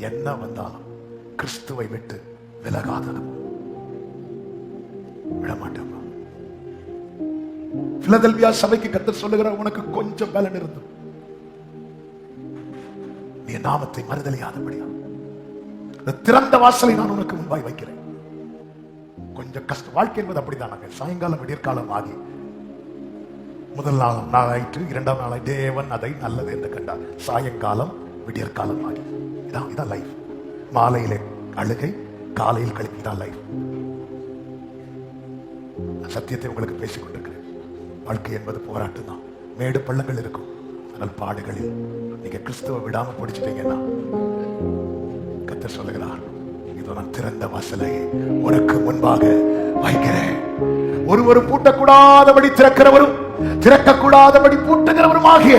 என்ன வந்தாலும் கிறிஸ்துவை விட்டு விலகாததும் விடமாட்டோம். பிலதெல்பியா சபைக்கு கர்த்தர் சொல்லுகிற, உனக்கு கொஞ்சம் பலன் இருந்தும் நீ நாமத்தை மறுதலியாதபடியா திறந்த வாசலை நான் உனக்கு முன்பாய் வைக்கிறேன். கொஞ்சம் கஷ்டம். வாழ்க்கை என்பது அப்படிதான். சாயங்காலம் விடியற்காலம் ஆகி முதல் நாள் ஆயிற்று, இரண்டாம் நாள் தேவன் அதை நல்லது என்று கண்டார். சாயங்காலம் விடியற்காலம் ஆகி இதான் லைஃப். மாலையிலே அழுகை, காலையில் கழிப்பு, இதான் லைஃப். சத்தியத்தை உங்களுக்கு பேசிக் கொண்டிருக்கிறேன். வாழ்க்கை என்பது போராட்டம் தான். மேடு பள்ளங்கள் இருக்கும். ஆனால் பாடுகளில் நீங்க கிறிஸ்துவ விடாம பிடிச்சிட்டீங்கன்னா கர்த்தர் சொல்லுகிறார், இதோ நான் திறந்த வாசலை உனக்கு முன்பாக வைக்கிறேன். ஒருவரும் பூட்டக்கூடாதபடி திறக்கிறவரும் திறக்கக்கூடாதபடி பூட்டுகிறவரும் ஆகிய